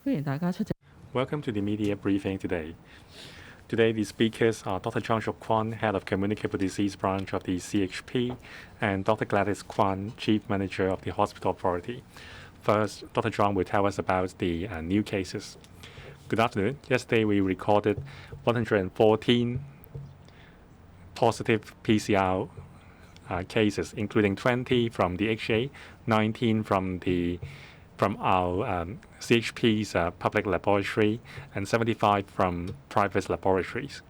歡迎大家出席。 Welcome to the media briefing today. Today, the speakers are Dr. John Shuk Kwan, Head of Communicable Disease Branch of the CHP, and Dr. Gladys Kwan, Chief Manager of the Hospital Authority. First, Dr. John will tell us about the new cases. Good afternoon. Yesterday, we recorded 114 positive PCR cases, including 20 from the HA, 19 from our CHP's public laboratory, and 75 from private laboratories.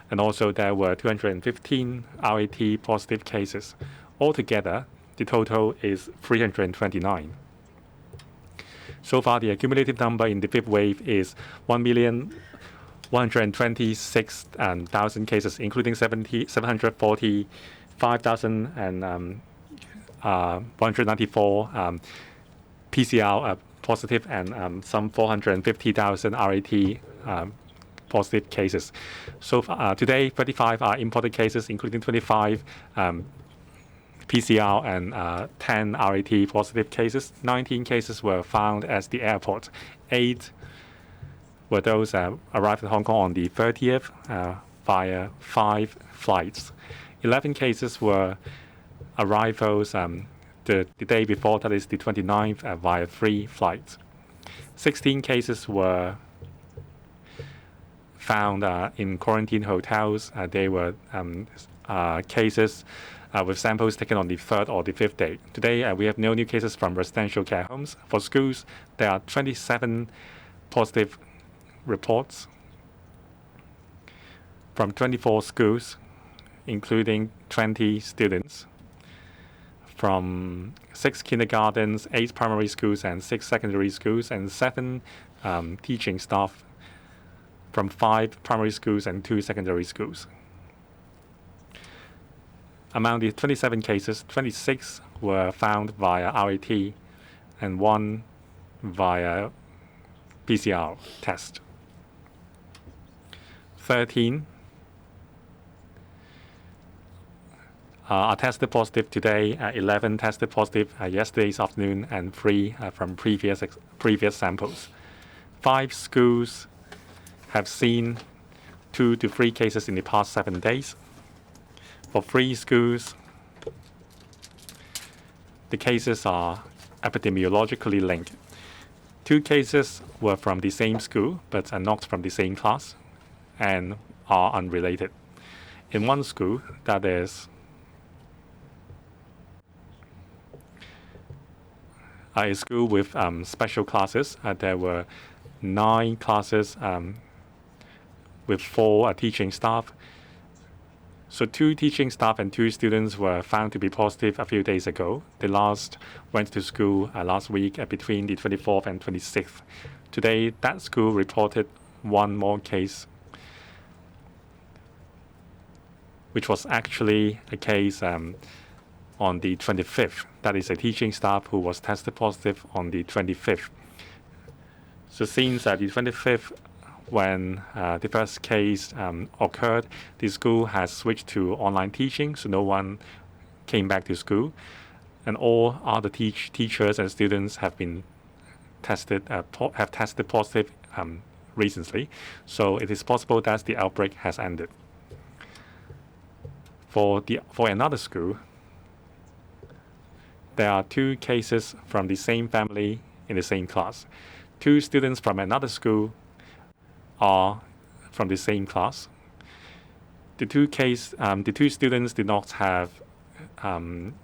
And also there were 215 RAT positive cases. Altogether, the total is 329. So far, the accumulative number in the fifth wave is 1,126,000 cases, including 745,194 PCR positive and some 450,000 RAT positive cases. So today, 35 are imported cases, including 25 PCR and 10 RAT positive cases. 19 cases were found at the airport. 8 were those arrived in Hong Kong on the 30th via 5 flights. 11 cases were arrivals the day before, that is the 29th, via 3 flights. 16 cases were found in quarantine hotels. They were cases with samples taken on the 3rd or the 5th day. Today, we have no new cases from residential care homes. For schools, there are 27 positive reports from 24 schools, including 20 students, from 6 kindergartens, 8 primary schools, and 6 secondary schools, and 7 teaching staff from 5 primary schools and 2 secondary schools. Among the 27 cases, 26 were found via RAT and 1 via PCR test. 13 are tested positive today, 11 tested positive yesterday's afternoon, and 3 from previous samples. 5 schools have seen 2 to 3 cases in the past 7 days. For 3 schools, the cases are epidemiologically linked. 2 cases were from the same school but are not from the same class and are unrelated. In 1 school, that is a school with special classes, there were 9 classes with 4 teaching staff. So 2 teaching staff and 2 students were found to be positive a few days ago. They last went to school last week between the 24th and 26th. Today, that school reported 1 more case, which was actually a case on the 25th. That is a teaching staff who was tested positive on the 25th. So since the 25th, when the first case occurred, the school has switched to online teaching, so no one came back to school. And all other teachers and students have been tested positive recently. So it is possible that the outbreak has ended. For another school, there are 2 cases from the same family in the same class. 2 students from another school are from the same class. The 2 students did not have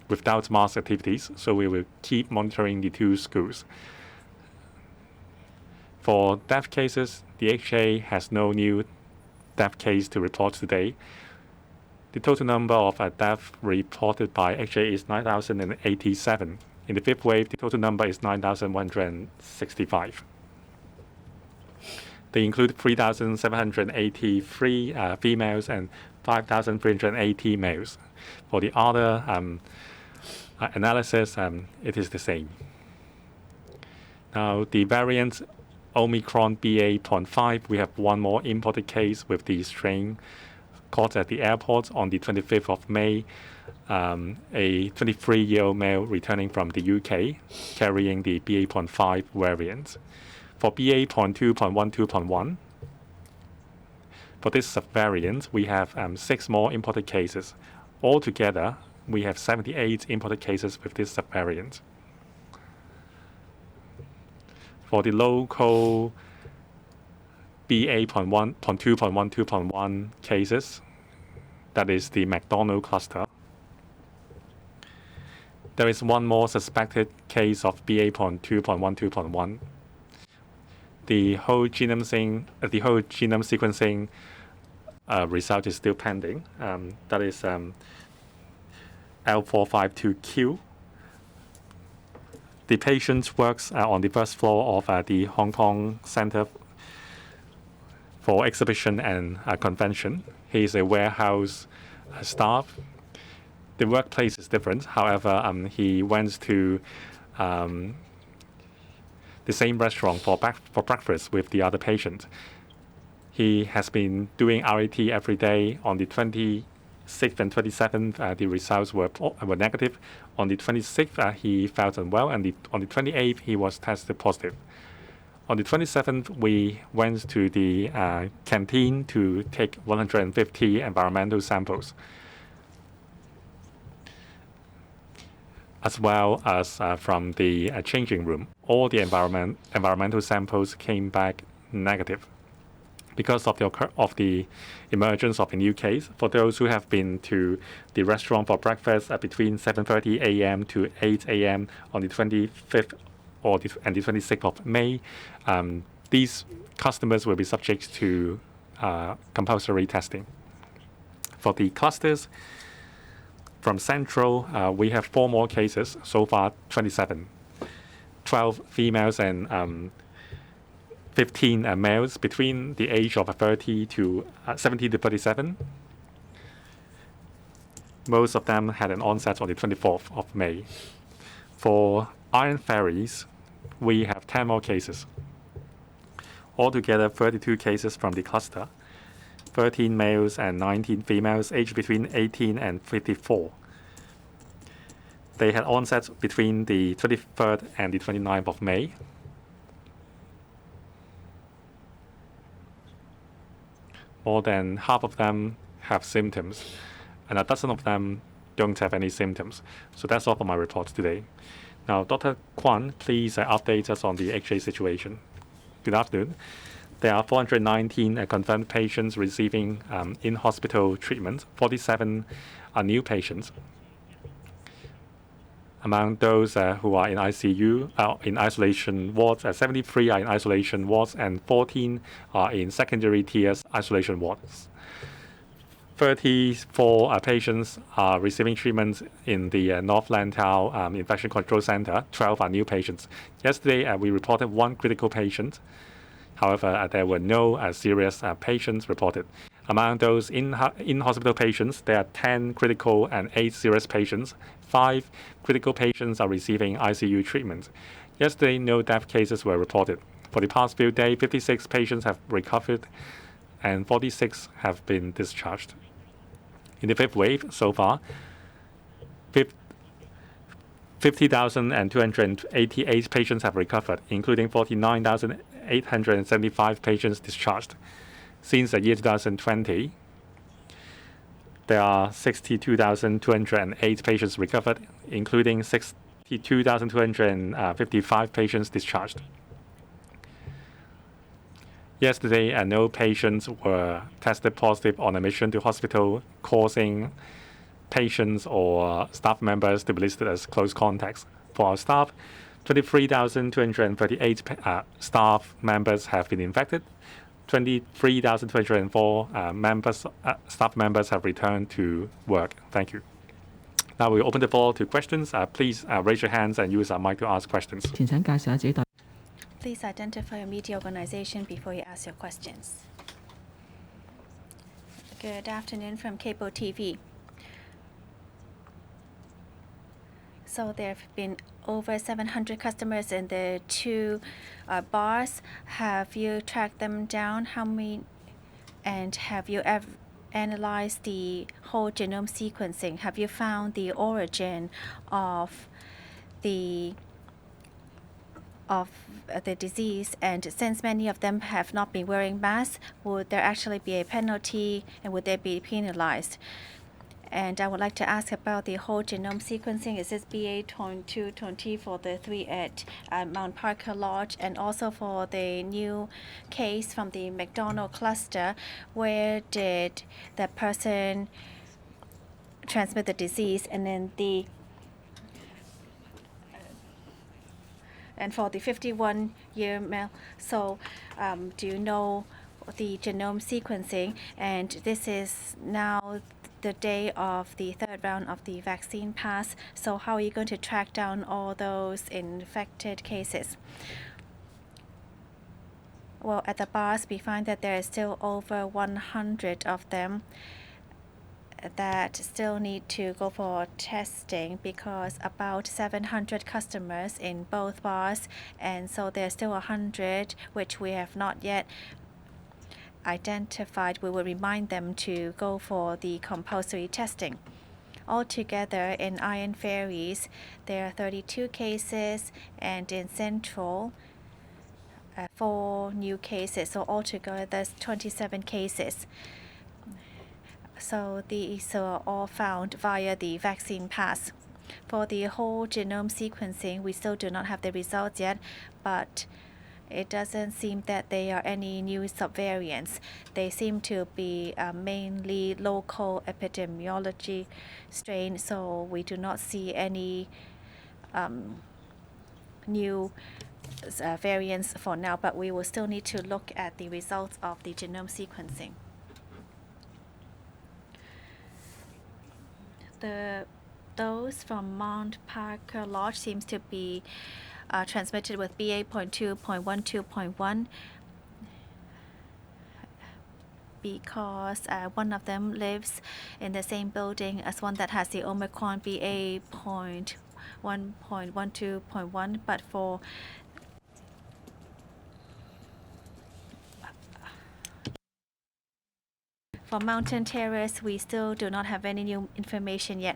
without mask activities, so we will keep monitoring the 2 schools. For death cases, the HA has no new death case to report today. The total number of deaths reported by HA is 9,087. In the 5th wave, the total number is 9,165. They include 3,783 females and 5,380 males. For the other analysis, it is the same. Now, the variant Omicron BA.5, we have 1 more imported case with the strain caught at the airport on the 25th of May. A 23-year-old male returning from the UK carrying the BA.5 variant. For BA.2.12.1, for this subvariant, we have 6 more imported cases. Altogether, we have 78 imported cases with this subvariant. For the local BA.2.12.1 cases, that is the McDonald cluster, there is one more suspected case of BA.2.12.1. The whole genome sequencing result is still pending. That is L452Q. The patient works on the first floor of the Hong Kong Center for Exhibition and Convention. He is a warehouse staff. The workplace is different. However, he went to the same restaurant for breakfast with the other patient. He has been doing RAT every day. On the 26th and 27th, the results were negative. On the 26th, he felt unwell, and on the 28th, he was tested positive. On the 27th, we went to the canteen to take 150 environmental samples, as well as from the changing room. All the environmental samples came back negative. Because of the emergence of a new case, for those who have been to the restaurant for breakfast between 7:30 a.m. to 8 a.m. on the 25th and the 26th of May, these customers will be subject to compulsory testing. For the clusters, from Central, we have 4 more cases, so far 27. 12 females and 15 males between the age of 70 to 37. Most of them had an onset on the 24th of May. For Iron Ferries, we have 10 more cases. Altogether, 32 cases from the cluster. 13 males and 19 females aged between 18 and 54. They had onset between the 23rd and the 29th of May. More than half of them have symptoms, and a dozen of them don't have any symptoms. So that's all for my report today. Now, Dr. Kwan, please update us on the HA situation. Good afternoon. There are 419 confirmed patients receiving in-hospital treatment. 47 are new patients. Among those who are in ICU, in isolation wards, 73 are in isolation wards, and 14 are in secondary tiers isolation wards. 34 patients are receiving treatment in the North Lantau Infection Control Center. 12 are new patients. Yesterday, we reported 1 critical patient. However, there were no serious patients reported. Among those in-hospital patients, there are 10 critical and 8 serious patients. 5 critical patients are receiving ICU treatment. Yesterday, no death cases were reported. For the past few days, 56 patients have recovered and 46 have been discharged. In the 5th wave, so far, 50,288 patients have recovered, including 49,875 patients discharged. Since the year 2020, there are 62,208 patients recovered, including 62,255 patients discharged. Yesterday, no patients were tested positive on admission to hospital, causing patients or staff members to be listed as close contacts. For our staff, 23,238 staff members have been infected. 23,204 staff members have returned to work. Thank you. Now we open the floor to questions. Please raise your hands and use our mic to ask questions. Please identify your media organization before you ask your questions. Good afternoon from Cable TV. So there have been over 700 customers in the 2 bars. Have you tracked them down? How many? And have you ever analyzed the whole genome sequencing? Have you found the origin of the of the disease, and since many of them have not been wearing masks, would there actually be a penalty and would they be penalized? And I would like to ask about the whole genome sequencing. Is this BA.2.20 for the 3 at Mount Parker Lodge, and also for the new case from the McDonald cluster? Where did the person transmit the disease? And then for the 51-year male, so do you know the genome sequencing? And this is now the day of the third round of the vaccine pass. So how are you going to track down all those infected cases? Well, at the bars, we find that there is still over 100 of them that still need to go for testing, because about 700 customers in both bars, and so there's still 100 which we have not yet identified. We will remind them to go for the compulsory testing. Altogether, in Iron Ferries, there are 32 cases, and in Central, 4 new cases. So altogether, there's 27 cases. So these are all found via the vaccine pass. For the whole genome sequencing, we still do not have the results yet, but it doesn't seem that there are any new subvariants. They seem to be mainly local epidemiology strain, so we do not see any new variants for now, but we will still need to look at the results of the genome sequencing. Those from Mount Parker Lodge seems to be transmitted with BA.2.12.1 because one of them lives in the same building as one that has the Omicron BA.1.12.1. But for Mountain Terrace, we still do not have any new information yet.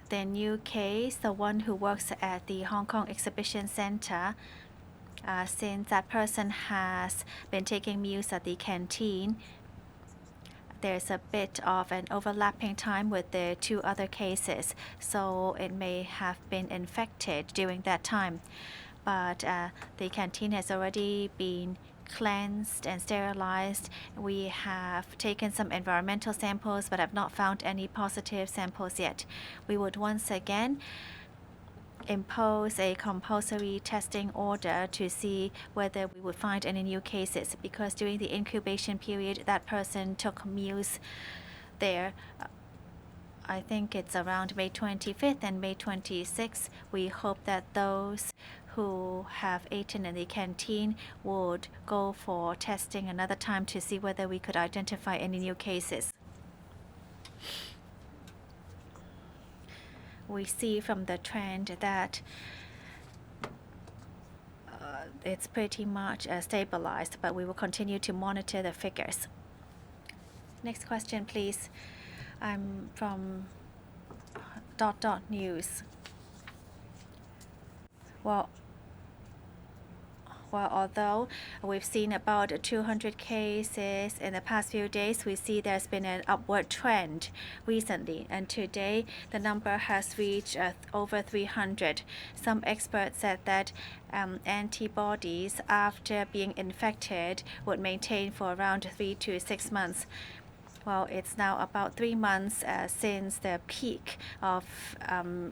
The new case, the one who works at the Hong Kong Exhibition Center, since that person has been taking meals at the canteen, there's a bit of an overlapping time with the 2 other cases, so it may have been infected during that time. But the canteen has already been cleansed and sterilized. We have taken some environmental samples but have not found any positive samples yet. We would once again impose a compulsory testing order to see whether we would find any new cases, because during the incubation period, that person took meals there. I think it's around May 25th and May 26th. We hope that those who have eaten in the canteen would go for testing another time to see whether we could identify any new cases. We see from the trend that it's pretty much stabilized, but we will continue to monitor the figures. Next question, please. I'm from ... News. Well, although we've seen about 200 cases in the past few days, we see there's been an upward trend recently, and today the number has reached over 300. Some experts said that antibodies after being infected would maintain for around 3 to 6 months. Well, it's now about 3 months since the peak of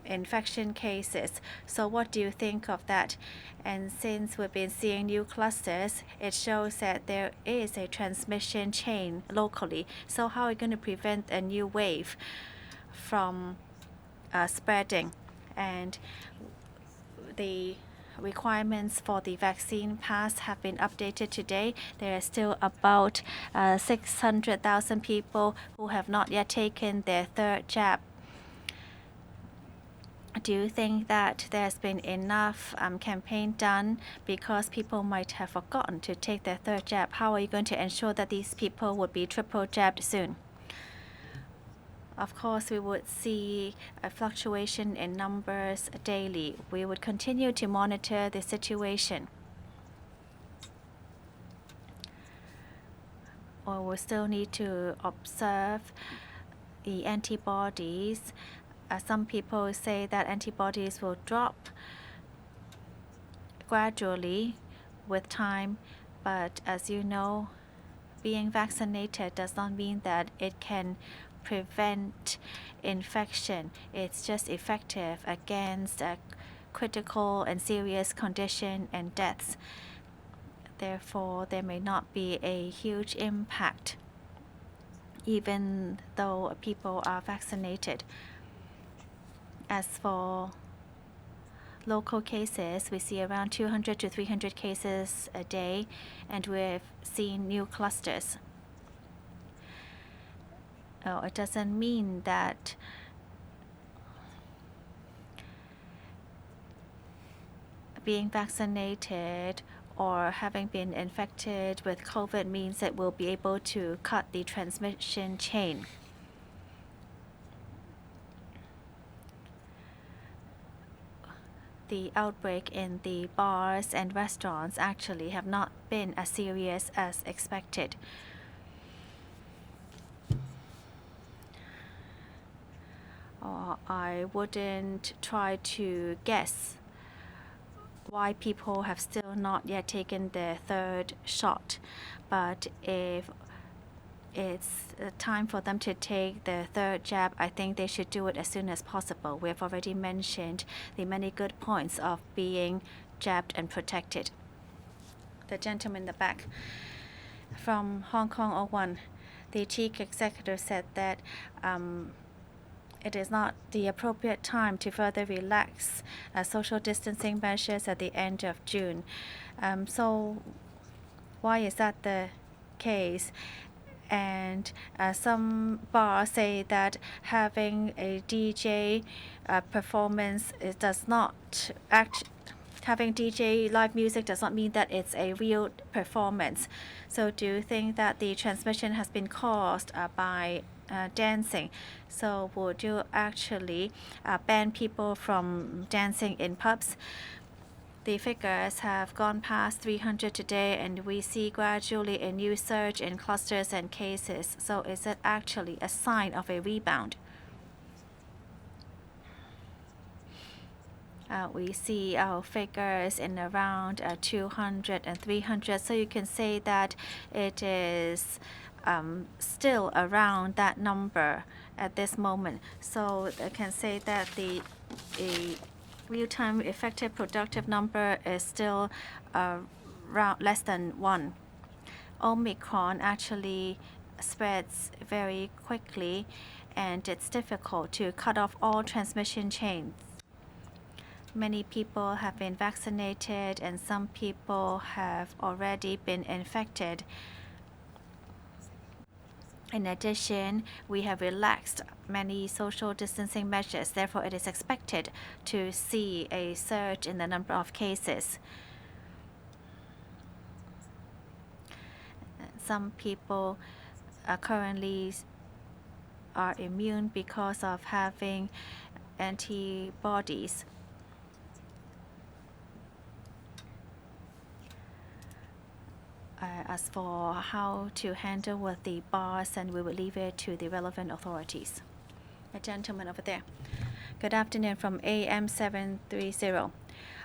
infection cases. So what do you think of that? And since we've been seeing new clusters, it shows that there is a transmission chain locally. So how are we going to prevent a new wave from spreading? And the requirements for the vaccine pass have been updated today. There are still about 600,000 people who have not yet taken their 3rd jab. Do you think that there's been enough campaign done, because people might have forgotten to take their 3rd jab? How are you going to ensure that these people would be triple jabbed soon? Of course, we would see a fluctuation in numbers daily. We would continue to monitor the situation. Or we still need to observe the antibodies. Some people say that antibodies will drop gradually with time, but as you know, being vaccinated does not mean that it can prevent infection. It's just effective against a critical and serious condition and deaths. Therefore, there may not be a huge impact even though people are vaccinated. As for local cases, we see around 200 to 300 cases a day, and we've seen new clusters. It doesn't mean that being vaccinated or having been infected with COVID means that we'll be able to cut the transmission chain. The outbreak in the bars and restaurants actually have not been as serious as expected. I wouldn't try to guess why people have still not yet taken their third shot. But if it's time for them to take the third jab, I think they should do it as soon as possible. We have already mentioned the many good points of being jabbed and protected. The gentleman in the back from Hong Kong 01, the chief executive said that it is not the appropriate time to further relax social distancing measures at the end of June. So why is that the case? And some bars say that having a DJ performance having DJ live music does not mean that it's a real performance. So do you think that the transmission has been caused by dancing? So would you actually ban people from dancing in pubs? The figures have gone past 300 today, and we see gradually a new surge in clusters and cases. So is it actually a sign of a rebound? We see our figures in around 200 and 300. So you can say that it is still around that number at this moment. So I can say that the real-time effective productive number is still around less than 1. Omicron actually spreads very quickly, and it's difficult to cut off all transmission chains. Many people have been vaccinated, and some people have already been infected. In addition, we have relaxed many social distancing measures. Therefore, it is expected to see a surge in the number of cases. Some people currently are immune because of having antibodies. As for how to handle with the bars, and we will leave it to the relevant authorities. A gentleman over there. Good afternoon from AM 730.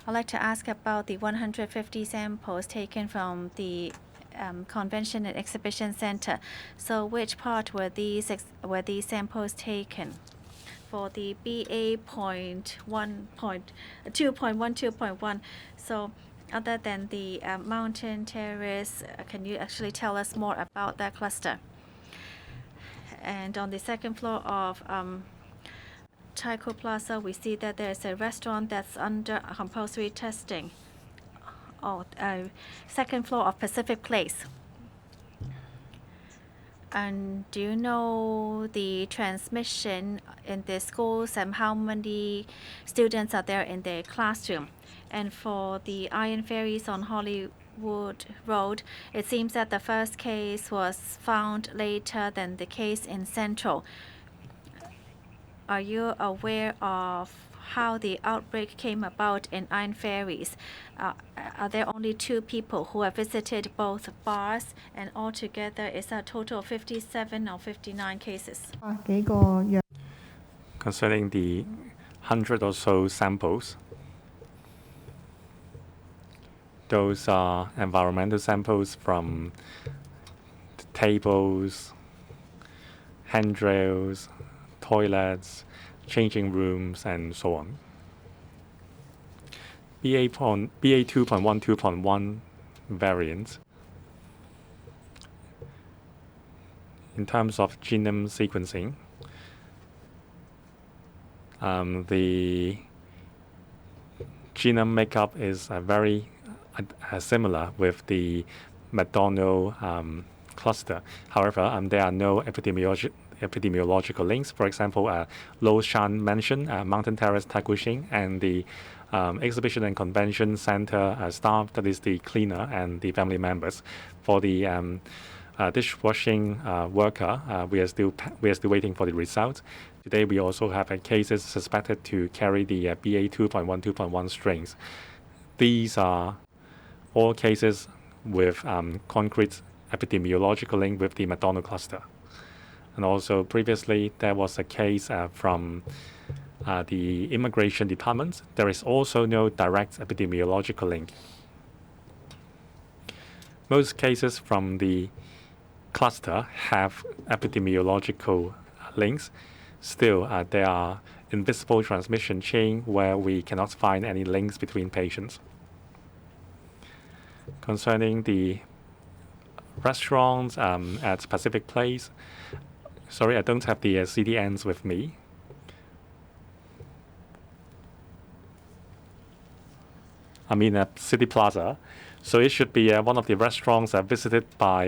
I'd like to ask about the 150 samples taken from the Convention and Exhibition Center. So which part were these samples taken? For the BA.2.1.1, so other than the mountain terrace, can you actually tell us more about that cluster? And on the second floor of Taiko Plaza, we see that there's a restaurant that's under compulsory testing. Second floor of Pacific Place. And do you know the transmission in the schools and how many students are there in the classroom? And for the Iron Ferries on Hollywood Road, it seems that the first case was found later than the case in Central. are you aware of how the outbreak came about in Iron Ferries? Are there only 2 people who have visited both bars, and altogether is a total of 57 or 59 cases? 幾個樣 Concerning the 100 or so samples, those are environmental samples from the tables, handrails, toilets, changing rooms, and so on. BA2.1.2.1 variant. In terms of genome sequencing, the genome makeup is very similar with the McDonald cluster. However, there are no epidemiological links. For example, Lo Shan mentioned Mountain Terrace Tagushing and the Exhibition and Convention Center staff, that is the cleaner and the family members. For the dishwashing worker, we are still waiting for the results. Today, we also have cases suspected to carry the BA2.1.2.1 strains. These are all cases with concrete epidemiological link with the McDonald cluster. And also previously, there was a case from the immigration department. There is also no direct epidemiological link. Most cases from the cluster have epidemiological links. Still, there are invisible transmission chain where we cannot find any links between patients. Concerning the restaurants at Pacific Place, sorry, I don't have the CDNs with me. I mean at City Plaza. So it should be one of the restaurants visited by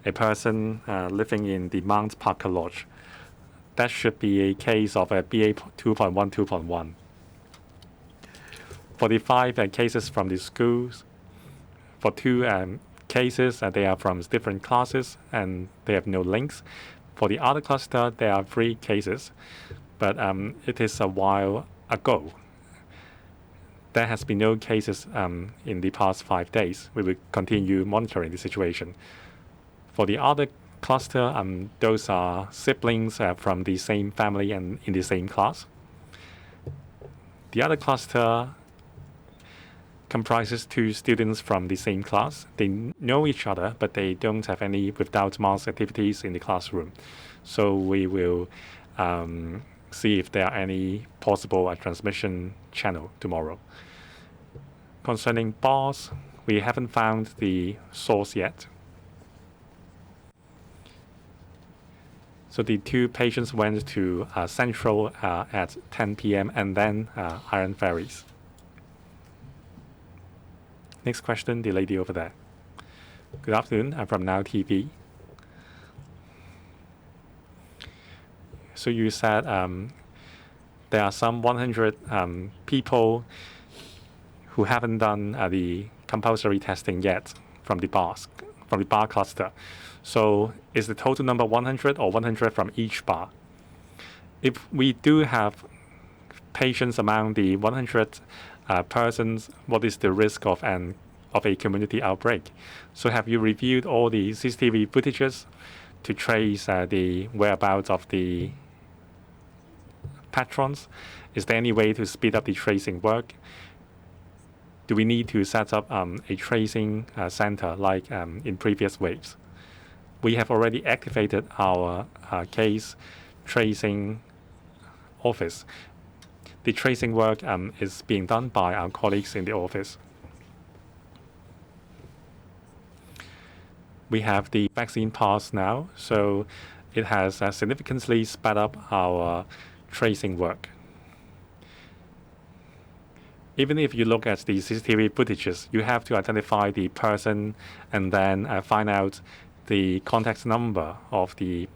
a person living in the Mount Parker Lodge. That should be a case of a BA2.1.2.1. For the 5 cases from the schools, for 2 cases, they are from different classes and they have no links. For the other cluster, there are 3 cases, but it is a while ago. There has been no cases in the past 5 days. We will continue monitoring the situation. For the other cluster, those are siblings from the same family and in the same class. The other cluster comprises 2 students from the same class. They know each other, but they don't have any without mask activities in the classroom. So we will see if there are any possible transmission channel tomorrow. Concerning bars, we haven't found the source yet. So the 2 patients went to Central at 10 p.m. and then Iron Ferries. Next question, the lady over there. Good afternoon, I'm from Now TV. So you said there are some 100 people who haven't done the compulsory testing yet from the bar cluster. So is the total number 100 or 100 from each bar? If we do have patients among the 100 persons, what is the risk of a community outbreak? So have you reviewed all the CCTV footages to trace the whereabouts of the patrons? Is there any way to speed up the tracing work? Do we need to set up a tracing center like in previous waves? We have already activated our case tracing office. The tracing work is being done by our colleagues in the office. We have the vaccine pass now, so it has significantly sped up our tracing work. Even if you look at the CCTV footages, you have to identify the person and then find out the contact number of the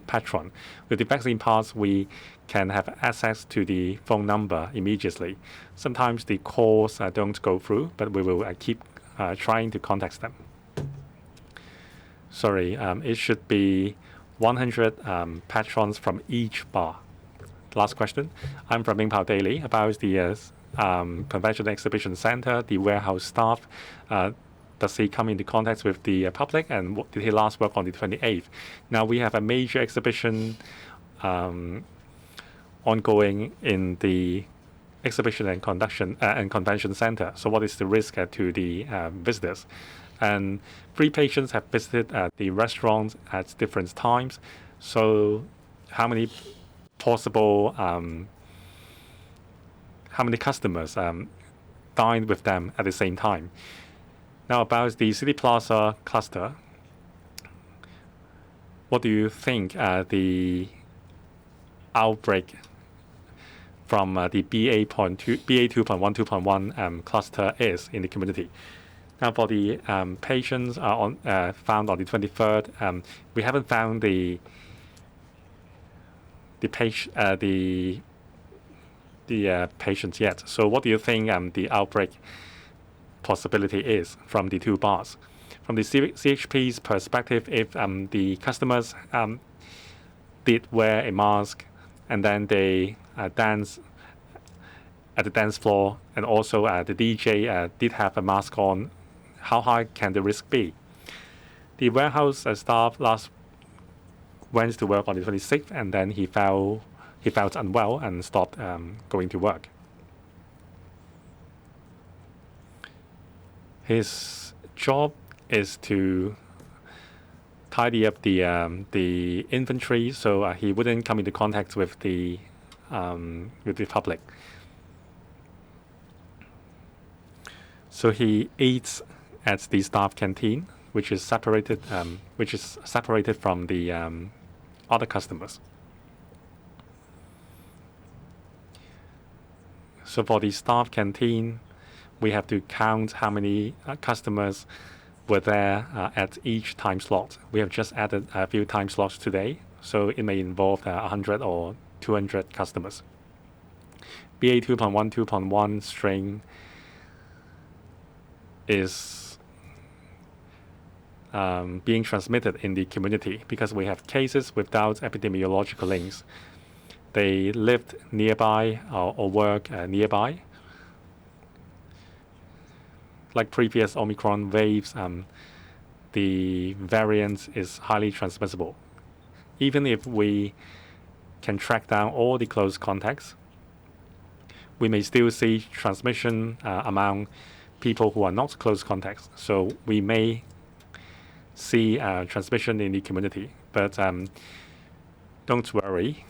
patron. With the vaccine pass, we can have access to the phone number immediately. Sometimes the calls don't go through, but we will keep trying to contact them. Sorry, it should be 100 patrons from each bar. last question. I'm from Mingpao Daily about the Convention Exhibition Center, the warehouse staff. Does he come into contact with the public, and did he last work on the 28th? Now we have a major exhibition ongoing in the exhibition and convention center. So what is the risk to the visitors? And 3 patients have visited the restaurant at different times. So how many possible, how many customers dined with them at the same time? Now about the City Plaza cluster, what do you think the outbreak from the BA2.1, cluster is in the community? Now for the patients found on the 23rd, we haven't found the patients yet. So what do you think the outbreak possibility is from the 2 bars? From the CHP's perspective, if the customers did wear a mask and then they dance at the dance floor, and also the DJ did have a mask on, how high can the risk be? The warehouse staff last went to work on the 26th, and then he felt unwell and stopped going to work. His job is to tidy up the inventory, so he wouldn't come into contact with the public. So he eats at the staff canteen, which is separated from the other customers. So for the staff canteen, we have to count how many customers were there at each time slot. We have just added a few time slots today, so it may involve 100 or 200 customers. BA2.1, 2.1 strain is being transmitted in the community because we have cases without epidemiological links. They lived nearby or work nearby. Like previous Omicron waves, the variant is highly transmissible. Even if we can track down all the close contacts, we may still see transmission among people who are not close contacts. So we may see transmission in the community, but don't worry.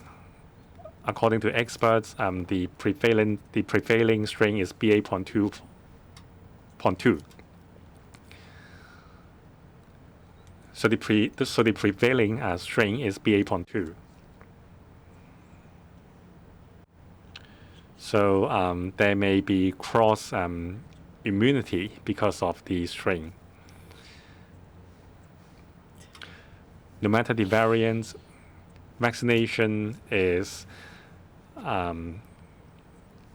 According to experts, the prevailing strain is BA.2. So the prevailing strain is BA.2. So there may be cross immunity because of the strain. No matter the variant, vaccination is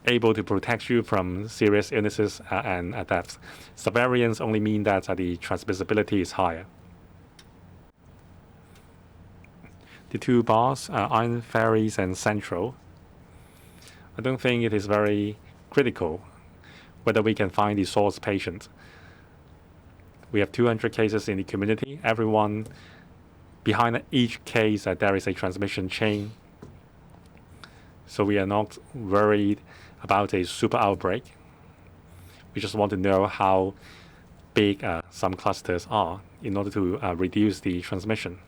able to protect you from serious illnesses and deaths. Subvariants only mean that the transmissibility is higher. The 2 bars, Iron Ferries and Central, I don't think it is very critical whether we can find the source patient. We have 200 cases in the community. Everyone, behind each case, there is a transmission chain. So we are not worried about a super outbreak. We just want to know how big some clusters are in order to reduce the transmission.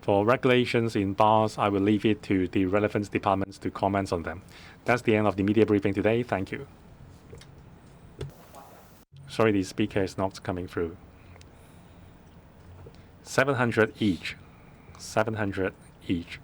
For regulations in bars, I will leave it to the relevant departments to comment on them. That's the end of the media briefing today. Thank you. Sorry, the speaker is not coming through. 700 each. 700 each.